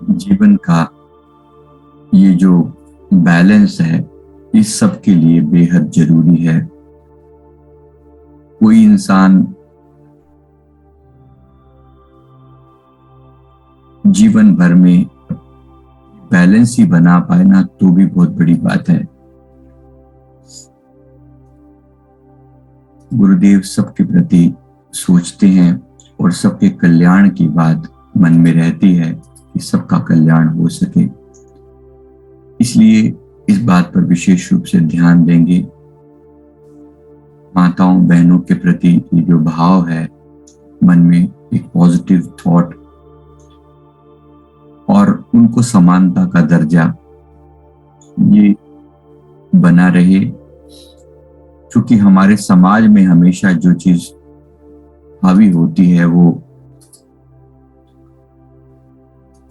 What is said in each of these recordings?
जीवन का ये जो बैलेंस है, इस सब के लिए बेहद जरूरी है। कोई इंसान जीवन भर में बैलेंस ही बना पाए ना, तो भी बहुत बड़ी बात है। गुरुदेव सबके प्रति सोचते हैं और सबके कल्याण की बात मन में रहती है कि सबका कल्याण हो सके। इसलिए इस बात पर विशेष रूप से ध्यान देंगे। माताओं बहनों के प्रति ये जो भाव है, मन में एक पॉजिटिव थॉट और उनको समानता का दर्जा ये बना रहे, क्योंकि हमारे समाज में हमेशा जो चीज हावी होती है वो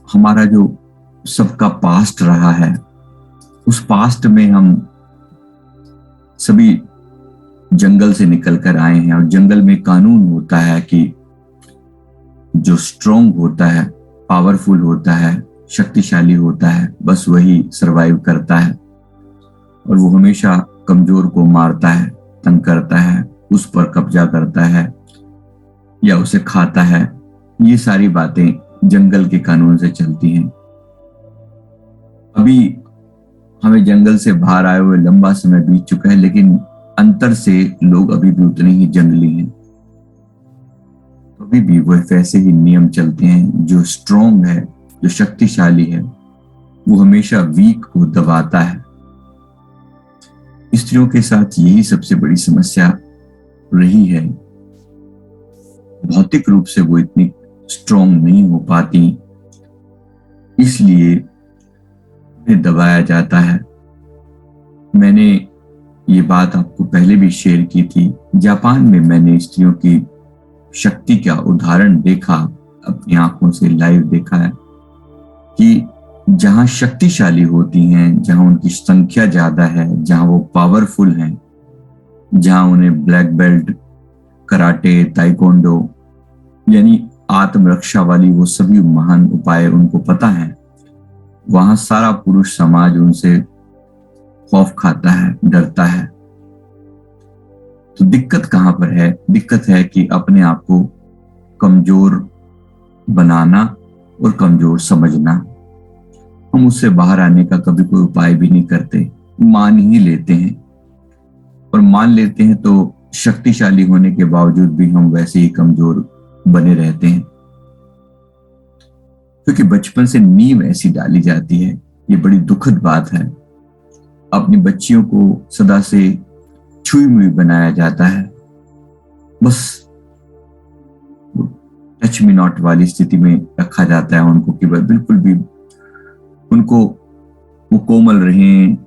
हमारा जो सबका पास्ट रहा है। उस पास्ट में हम सभी जंगल से निकल कर आए हैं और जंगल में कानून होता है कि जो स्ट्रोंग होता है, पावरफुल होता है, शक्तिशाली होता है, बस वही सरवाइव करता है और वो हमेशा कमजोर को मारता है, तंग करता है, उस पर कब्जा करता है या उसे खाता है। ये सारी बातें जंगल के कानून से चलती हैं। अभी हमें जंगल से बाहर आए हुए लंबा समय बीत चुका है, लेकिन अंतर से लोग अभी भी उतने ही जंगली हैं। अभी भी वह वैसे ही नियम चलते हैं। जो स्ट्रोंग है, जो शक्तिशाली है, वो हमेशा वीक को दबाता है। स्त्रियों के साथ यही सबसे बड़ी समस्या रही है। भौतिक रूप से वो इतनी स्ट्रोंग नहीं हो पाती, इसलिए उन्हें दबाया जाता है। मैंने ये बात आपको पहले भी शेयर की थी। जापान में मैंने स्त्रियों की शक्ति का उदाहरण देखा, अपनी आंखों से लाइव देखा है कि जहां शक्तिशाली होती हैं, जहां उनकी संख्या ज्यादा है, जहां वो पावरफुल हैं, जहां उन्हें ब्लैक बेल्ट, कराटे, ताइक्वांडो यानी आत्मरक्षा वाली वो सभी महान उपाय उनको पता है, वहां सारा पुरुष समाज उनसे खौफ खाता है, डरता है। तो दिक्कत कहां पर है? दिक्कत है कि अपने आप को कमजोर बनाना और कमजोर समझना। हम उससे बाहर आने का कभी कोई उपाय भी नहीं करते, मान ही लेते हैं। और मान लेते हैं तो शक्तिशाली होने के बावजूद भी हम वैसे ही कमजोर बने रहते हैं, क्योंकि बचपन से नींव ऐसी डाली जाती है। ये बड़ी दुखद बात है। अपनी बच्चियों को सदा से छुई मुई बनाया जाता है, बस टच मी नॉट वाली स्थिति में रखा जाता है उनको, कि वह बिल्कुल भी उनको वो कोमल रहें,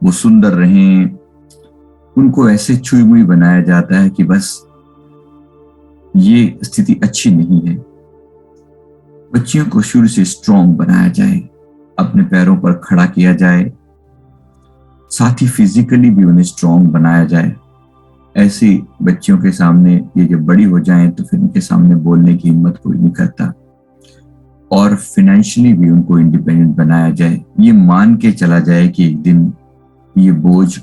वो सुंदर रहें, उनको ऐसे छुई मुई बनाया जाता है कि बस ये स्थिति अच्छी नहीं है। बच्चियों को शुरू से स्ट्रॉन्ग बनाया जाए, अपने पैरों पर खड़ा किया जाए, साथ ही फिजिकली भी उन्हें स्ट्रॉन्ग बनाया जाए। ऐसी बच्चियों के सामने ये जब बड़ी हो जाएं तो फिर उनके सामने बोलने की हिम्मत कोई नहीं करता। और फिनेंशियली भी उनको इंडिपेंडेंट बनाया जाए। ये मान के चला जाए कि एक दिन ये बोझ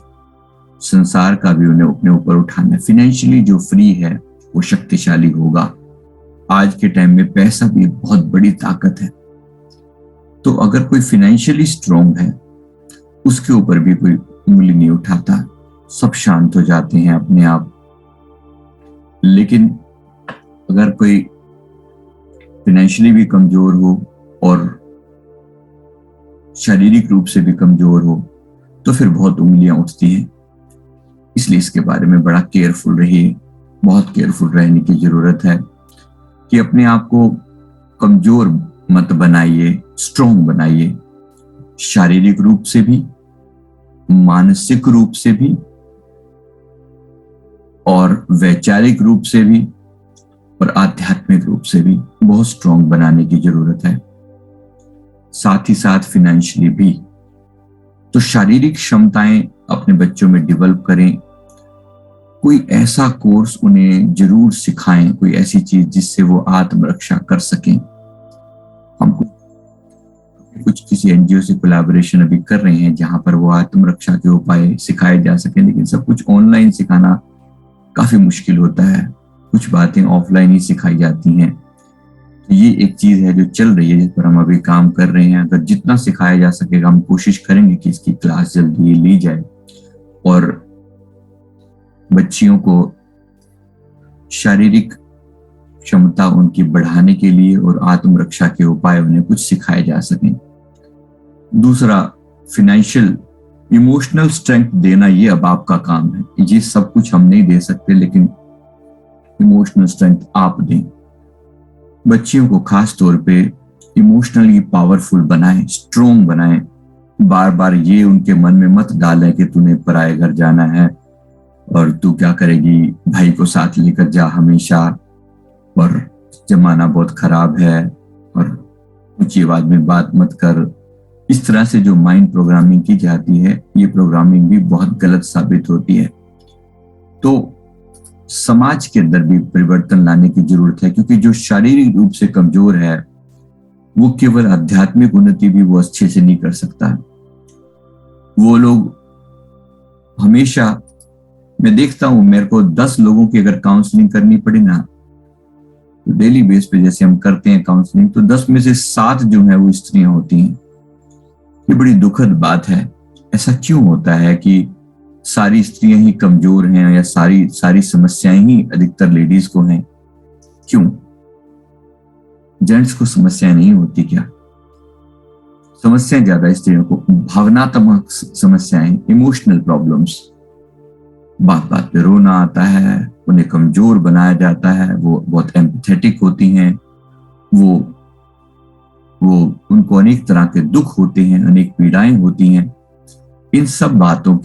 संसार का भी उन्हें अपने ऊपर उठाना है। फिनेंशियली जो फ्री है वो शक्तिशाली होगा। आज के टाइम में पैसा भी बहुत बड़ी ताकत है। तो अगर कोई फिनेंशियली स्ट्रॉन्ग है, उसके ऊपर भी कोई उंगली नहीं उठाता, सब शांत हो जाते हैं अपने आप। लेकिन अगर कोई फिनेंशियली भी कमजोर हो और शारीरिक रूप से भी कमजोर हो तो फिर बहुत उंगलियां उठती हैं। इसलिए इसके बारे में बड़ा केयरफुल रहिए, बहुत केयरफुल रहने की जरूरत है कि अपने आप को कमजोर मत बनाइए, स्ट्रॉन्ग बनाइए, शारीरिक रूप से भी, मानसिक रूप से भी और वैचारिक रूप से भी और आध्यात्मिक रूप से भी बहुत स्ट्रॉन्ग बनाने की जरूरत है। साथ ही साथ फिनेंशियली भी। तो शारीरिक क्षमताएं अपने बच्चों में डेवलप करें। कोई ऐसा कोर्स उन्हें जरूर सिखाएं, कोई ऐसी चीज जिससे वो आत्मरक्षा कर सकें। हम कुछ किसी एनजीओ से कोलैबोरेशन अभी कर रहे हैं जहां पर वो आत्मरक्षा के उपाय सिखाए जा सके, लेकिन सब कुछ ऑनलाइन सिखाना काफी मुश्किल होता है, कुछ बातें ऑफलाइन ही सिखाई जाती हैं। तो ये एक चीज है जो चल रही है, जिस पर हम अभी काम कर रहे हैं। अगर जितना सिखाया जा सकेगा हम कोशिश करेंगे कि इसकी क्लास जल्दी ली जाए और बच्चियों को शारीरिक क्षमता उनकी बढ़ाने के लिए और आत्मरक्षा के उपाय उन्हें कुछ सिखाए जा सकें। दूसरा, फिनेंशियल इमोशनल स्ट्रेंथ देना, ये अब आपका काम है। ये सब कुछ हम नहीं दे सकते, लेकिन इमोशनल स्ट्रेंथ आप दें। बच्चियों को खास तौर पे इमोशनली पावरफुल बनाएं, स्ट्रोंग बनाएं। बार बार ये उनके मन में मत डालें कि तूने पराए घर जाना है और तू क्या करेगी, भाई को साथ लेकर जा हमेशा, और जमाना बहुत खराब है और ऊंची आवाज में बात मत कर। इस तरह से जो माइंड प्रोग्रामिंग की जाती है, ये प्रोग्रामिंग भी बहुत गलत साबित होती है। तो समाज के अंदर भी परिवर्तन लाने की जरूरत है, क्योंकि जो शारीरिक रूप से कमजोर है वो केवल आध्यात्मिक उन्नति भी वो अच्छे से नहीं कर सकता। वो लोग हमेशा, मैं देखता हूं, मेरे को 10 लोगों की अगर काउंसलिंग करनी पड़ी ना, तो डेली बेस पे जैसे हम करते हैं काउंसलिंग, तो 10 में से 7 जो है वो स्त्रियां होती हैं। ये बड़ी दुखद बात है। ऐसा क्यों होता है कि सारी स्त्रियां ही कमजोर हैं, या सारी समस्याएं ही अधिकतर लेडीज को हैं? क्यों? जेंट्स को समस्याएं नहीं होती क्या? समस्याएं ज्यादा स्त्रियों को, भावनात्मक समस्याएं, इमोशनल प्रॉब्लम्स, बात बात पे रोना आता है, उन्हें कमजोर बनाया जाता है, वो बहुत एम्पैथेटिक होती हैं, वो उनको अनेक तरह के दुख होते हैं, अनेक पीड़ाएं होती हैं। इन सब बातों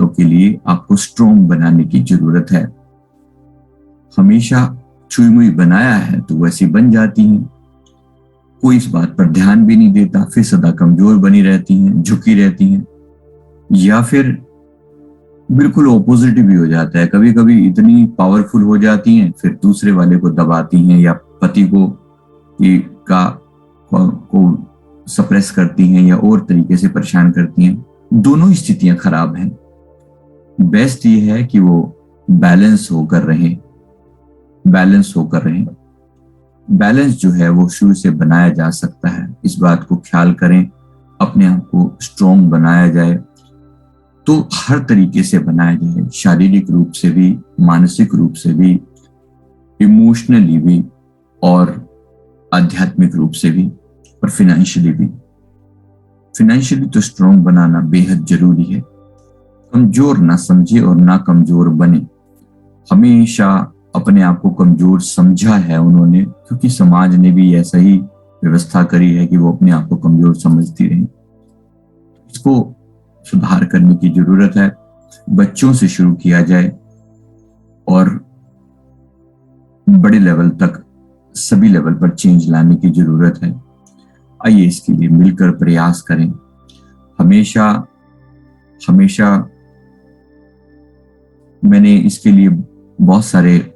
के लिए आपको स्ट्रॉन्ग बनाने की जरूरत है। हमेशा छुई मुई बनाया है तो वैसी बन जाती हैं, कोई इस बात पर ध्यान भी नहीं देता, फिर सदा कमजोर बनी रहती हैं, झुकी रहती हैं, या फिर बिल्कुल ऑपोजिट भी हो जाता है। कभी कभी इतनी पावरफुल हो जाती हैं, फिर दूसरे वाले को दबाती हैं, या पति को सप्रेस करती हैं, या और तरीके से परेशान करती हैं। दोनों स्थितियां खराब हैं। बेस्ट ये है कि वो बैलेंस होकर रहें। बैलेंस जो है वो शुरू से बनाया जा सकता है। इस बात को ख्याल करें, अपने आप को स्ट्रॉन्ग बनाया जाए तो हर तरीके से बनाया जाए, शारीरिक रूप से भी, मानसिक रूप से भी, इमोशनली भी, और आध्यात्मिक रूप से भी, और फाइनेंशियली भी। फाइनेंशियली तो स्ट्रॉन्ग बनाना बेहद जरूरी है। कमजोर ना समझे और ना कमजोर बने। हमेशा अपने आप को कमजोर समझा है उन्होंने, क्योंकि समाज ने भी ऐसा ही व्यवस्था करी है कि वो अपने आप को कमजोर समझती रहे। इसको सुधार करने की जरूरत है। बच्चों से शुरू किया जाए और बड़े लेवल तक, सभी लेवल पर चेंज लाने की जरूरत है। आइए इसके लिए मिलकर प्रयास करें। हमेशा मैंने इसके लिए बहुत सारे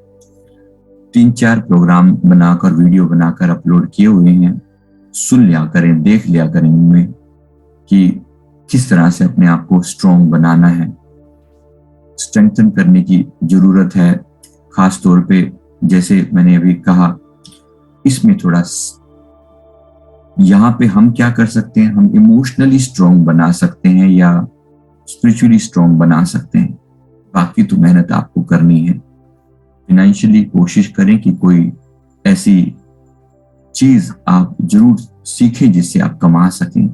3-4 प्रोग्राम बनाकर, वीडियो बनाकर अपलोड किए हुए हैं। सुन लिया करें, देख लिया करें उनमें कि किस तरह से अपने आप को स्ट्रॉन्ग बनाना है, स्ट्रेंथन करने की जरूरत है। खास तौर पे जैसे मैंने अभी कहा, इसमें थोड़ा यहाँ पे हम क्या कर सकते हैं, हम इमोशनली स्ट्रॉन्ग बना सकते हैं या स्पिरिचुअली स्ट्रॉन्ग बना सकते हैं। बाकी तो मेहनत आपको करनी है। फाइनेंशियली कोशिश करें कि कोई ऐसी चीज आप जरूर सीखें जिससे आप कमा सकें।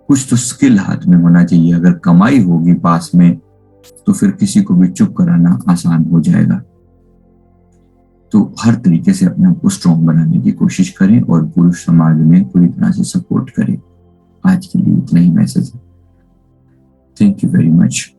कुछ तो स्किल हाथ में होना चाहिए। अगर कमाई होगी पास में तो फिर किसी को भी चुप कराना आसान हो जाएगा। तो हर तरीके से अपने आप को स्ट्रॉन्ग बनाने की कोशिश करें और पुरुष समाज में पूरी तरह से सपोर्ट करें। आज के लिए इतना ही मैसेज है। Thank you very much.